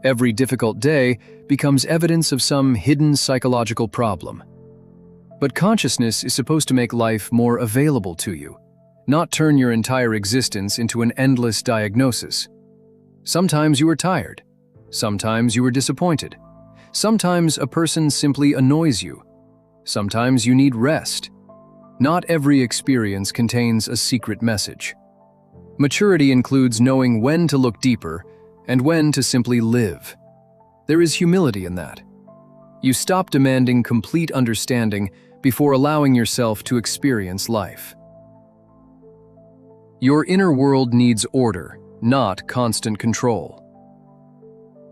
Every difficult day becomes evidence of some hidden psychological problem. But consciousness is supposed to make life more available to you, not turn your entire existence into an endless diagnosis. Sometimes you are tired. Sometimes you are disappointed. Sometimes a person simply annoys you. Sometimes you need rest. Not every experience contains a secret message. Maturity includes knowing when to look deeper and when to simply live. There is humility in that. You stop demanding complete understanding before allowing yourself to experience life. Your inner world needs order, not constant control.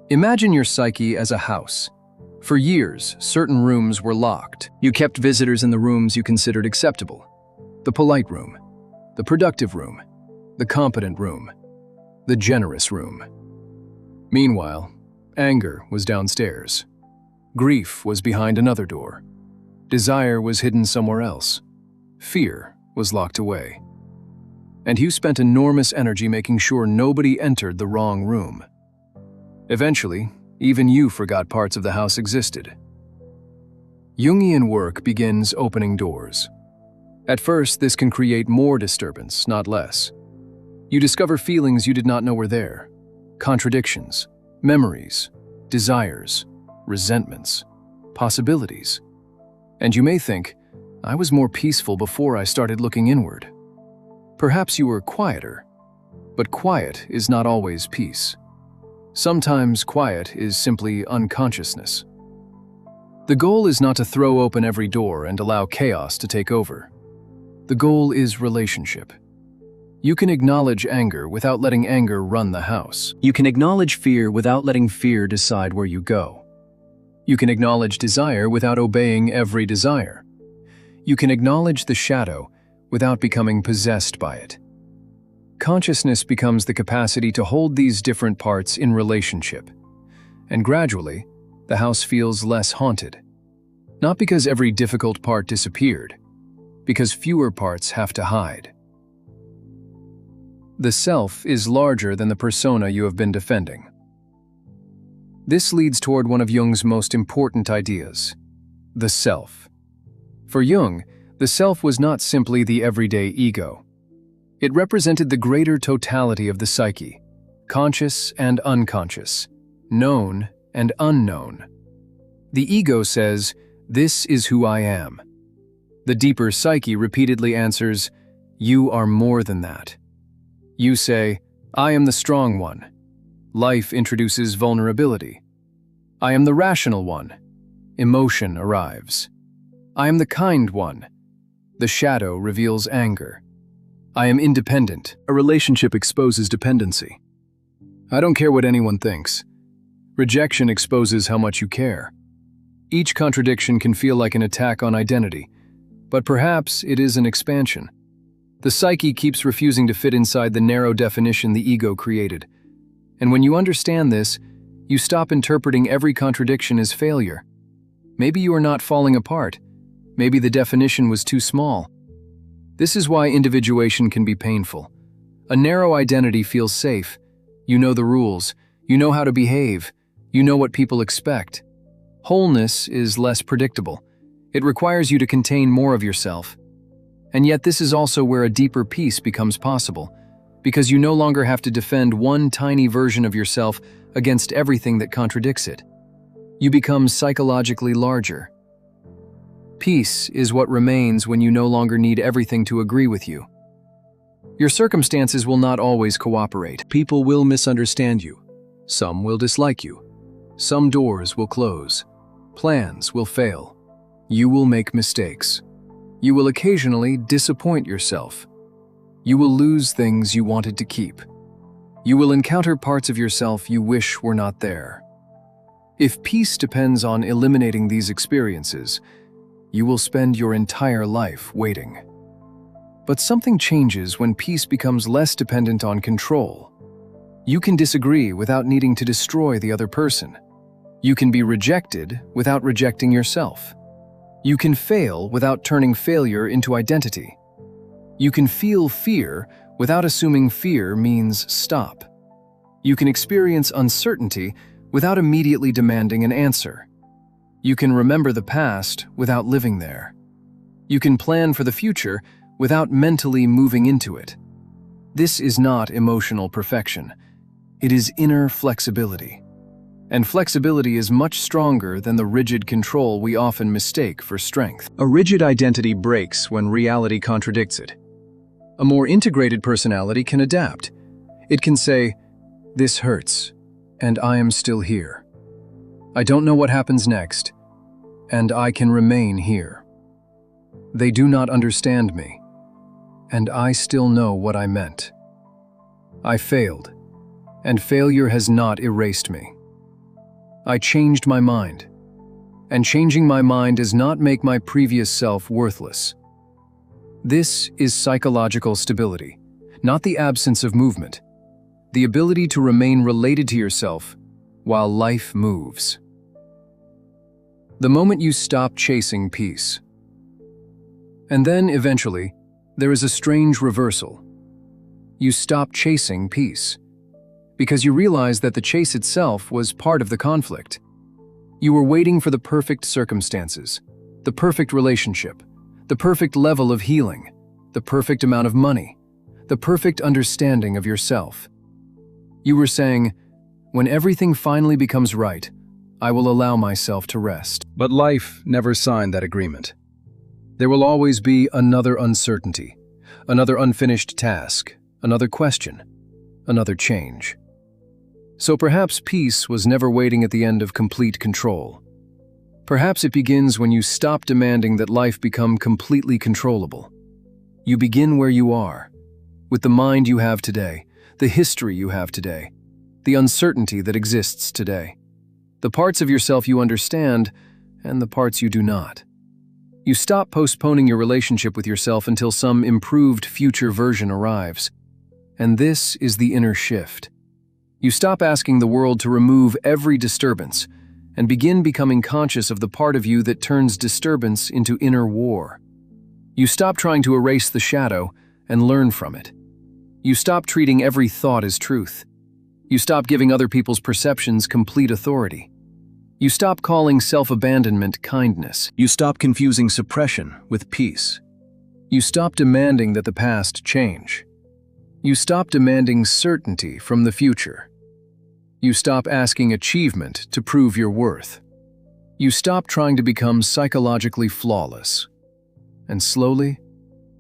Imagine your psyche as a house. For years, certain rooms were locked. You kept visitors in the rooms you considered acceptable. The polite room, the productive room, the competent room, the generous room. Meanwhile, anger was downstairs. Grief was behind another door. Desire was hidden somewhere else. Fear was locked away. And you spent enormous energy making sure nobody entered the wrong room. Eventually, even you forgot parts of the house existed. Jungian work begins opening doors. At first, this can create more disturbance, not less. You discover feelings you did not know were there, contradictions, memories, desires, resentments, possibilities. And you may think, I was more peaceful before I started looking inward. Perhaps you were quieter, but quiet is not always peace. Sometimes quiet is simply unconsciousness. The goal is not to throw open every door and allow chaos to take over. The goal is relationship. You can acknowledge anger without letting anger run the house. You can acknowledge fear without letting fear decide where you go. You can acknowledge desire without obeying every desire. You can acknowledge the shadow without becoming possessed by it. Consciousness becomes the capacity to hold these different parts in relationship. And gradually, the house feels less haunted. Not because every difficult part disappeared, because fewer parts have to hide. The self is larger than the persona you have been defending. This leads toward one of Jung's most important ideas, the self. For Jung, the self was not simply the everyday ego. It represented the greater totality of the psyche, conscious and unconscious, known and unknown. The ego says, "This is who I am." The deeper psyche repeatedly answers, "You are more than that." You say, "I am the strong one." Life introduces vulnerability. "I am the rational one." Emotion arrives. "I am the kind one." The shadow reveals anger. "I am independent." A relationship exposes dependency. "I don't care what anyone thinks." Rejection exposes how much you care. Each contradiction can feel like an attack on identity, but perhaps it is an expansion. The psyche keeps refusing to fit inside the narrow definition the ego created. And when you understand this, you stop interpreting every contradiction as failure. Maybe you are not falling apart. Maybe the definition was too small. This is why individuation can be painful. A narrow identity feels safe. You know the rules. You know how to behave. You know what people expect. Wholeness is less predictable. It requires you to contain more of yourself. And yet this is also where a deeper peace becomes possible, because you no longer have to defend one tiny version of yourself against everything that contradicts it. You become psychologically larger. Peace is what remains when you no longer need everything to agree with you. Your circumstances will not always cooperate. People will misunderstand you. Some will dislike you. Some doors will close. Plans will fail. You will make mistakes. You will occasionally disappoint yourself. You will lose things you wanted to keep. You will encounter parts of yourself you wish were not there. If peace depends on eliminating these experiences, you will spend your entire life waiting. But something changes when peace becomes less dependent on control. You can disagree without needing to destroy the other person. You can be rejected without rejecting yourself. You can fail without turning failure into identity. You can feel fear without assuming fear means stop. You can experience uncertainty without immediately demanding an answer. You can remember the past without living there. You can plan for the future without mentally moving into it. This is not emotional perfection. It is inner flexibility. And flexibility is much stronger than the rigid control we often mistake for strength. A rigid identity breaks when reality contradicts it. A more integrated personality can adapt. It can say, "This hurts, and I am still here. I don't know what happens next, and I can remain here. They do not understand me, and I still know what I meant. I failed, and failure has not erased me. I changed my mind, and changing my mind does not make my previous self worthless." This is psychological stability, not the absence of movement, the ability to remain related to yourself while life moves. The moment you stop chasing peace. And then, eventually, there is a strange reversal. You stop chasing peace, because you realize that the chase itself was part of the conflict. You were waiting for the perfect circumstances, the perfect relationship, the perfect level of healing, the perfect amount of money, the perfect understanding of yourself. You were saying, when everything finally becomes right, I will allow myself to rest. But life never signed that agreement. There will always be another uncertainty, another unfinished task, another question, another change. So perhaps peace was never waiting at the end of complete control. Perhaps it begins when you stop demanding that life become completely controllable. You begin where you are, with the mind you have today, the history you have today, the uncertainty that exists today, the parts of yourself you understand and the parts you do not. You stop postponing your relationship with yourself until some improved future version arrives. And this is the inner shift. You stop asking the world to remove every disturbance and begin becoming conscious of the part of you that turns disturbance into inner war. You stop trying to erase the shadow and learn from it. You stop treating every thought as truth. You stop giving other people's perceptions complete authority. You stop calling self-abandonment kindness. You stop confusing suppression with peace. You stop demanding that the past change. You stop demanding certainty from the future. You stop asking achievement to prove your worth. You stop trying to become psychologically flawless. And slowly,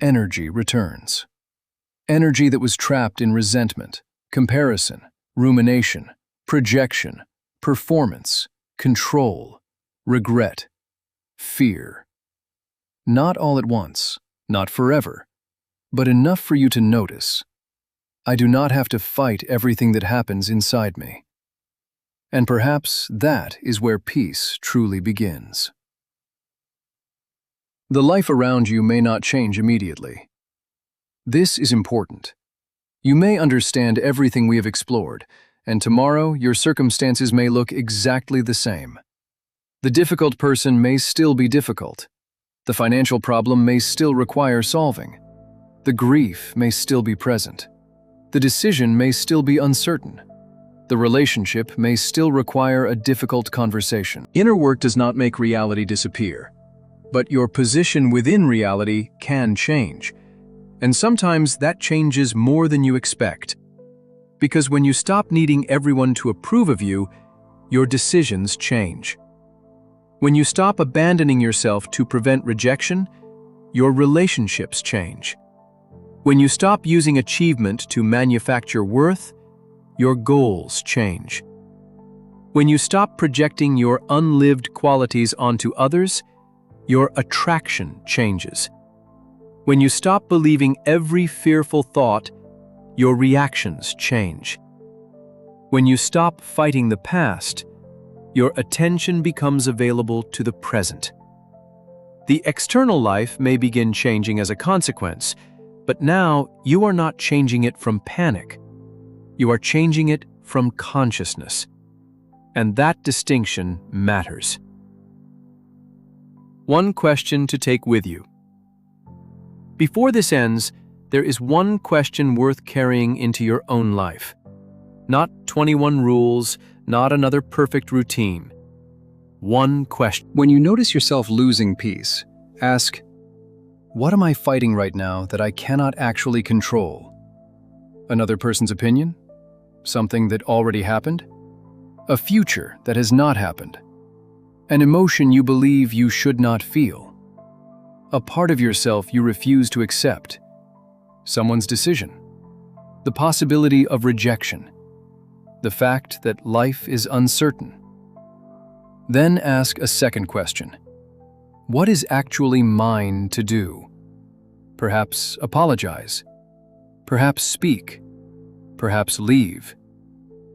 energy returns. Energy that was trapped in resentment, comparison, rumination, projection, performance, control, regret, fear. Not all at once, not forever, but enough for you to notice. I do not have to fight everything that happens inside me. And perhaps that is where peace truly begins. The life around you may not change immediately. This is important. You may understand everything we have explored, and tomorrow your circumstances may look exactly the same. The difficult person may still be difficult. The financial problem may still require solving. The grief may still be present. The decision may still be uncertain. The relationship may still require a difficult conversation. Inner work does not make reality disappear, but your position within reality can change. And sometimes that changes more than you expect. Because when you stop needing everyone to approve of you, your decisions change. When you stop abandoning yourself to prevent rejection, your relationships change. When you stop using achievement to manufacture worth, your goals change. When you stop projecting your unlived qualities onto others, your attraction changes. When you stop believing every fearful thought, your reactions change. When you stop fighting the past, your attention becomes available to the present. The external life may begin changing as a consequence, but now you are not changing it from panic. You are changing it from consciousness. And that distinction matters. One question to take with you. Before this ends, there is one question worth carrying into your own life. Not 21 rules, not another perfect routine. One question. When you notice yourself losing peace, ask, what am I fighting right now that I cannot actually control? Another person's opinion? Something that already happened? A future that has not happened? An emotion you believe you should not feel? A part of yourself you refuse to accept? Someone's decision? The possibility of rejection? The fact that life is uncertain? Then ask a second question. What is actually mine to do? Perhaps apologize. Perhaps speak. Perhaps leave.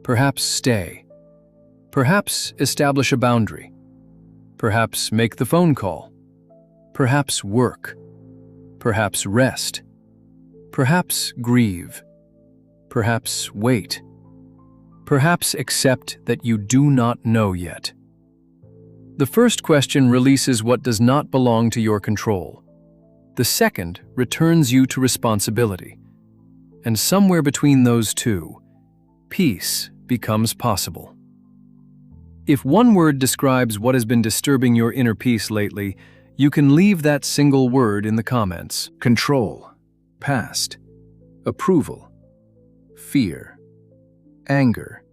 Perhaps stay. Perhaps establish a boundary. Perhaps make the phone call. Perhaps work. perhaps rest, perhaps grieve, perhaps wait, perhaps accept that you do not know yet. The first question releases what does not belong to your control. The second returns you to responsibility. And somewhere between those two, peace becomes possible. If one word describes what has been disturbing your inner peace lately, you can leave that single word in the comments. Control, past, approval, fear, anger,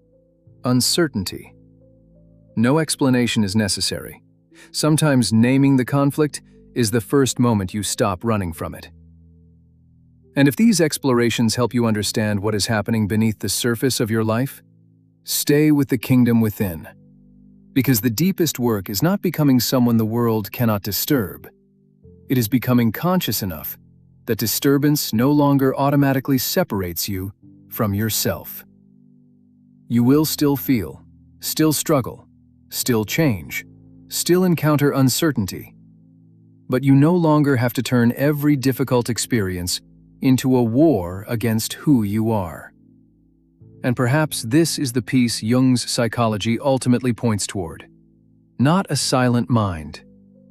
uncertainty. No explanation is necessary. Sometimes naming the conflict is the first moment you stop running from it. And if these explorations help you understand what is happening beneath the surface of your life, stay with the kingdom within. Because the deepest work is not becoming someone the world cannot disturb. It is becoming conscious enough that disturbance no longer automatically separates you from yourself. You will still feel, still struggle, still change, still encounter uncertainty. But you no longer have to turn every difficult experience into a war against who you are. And perhaps this is the peace Jung's psychology ultimately points toward. Not a silent mind,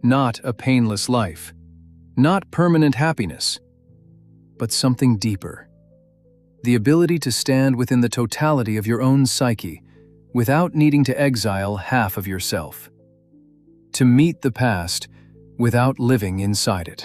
not a painless life, not permanent happiness, but something deeper. The ability to stand within the totality of your own psyche without needing to exile half of yourself. To meet the past without living inside it.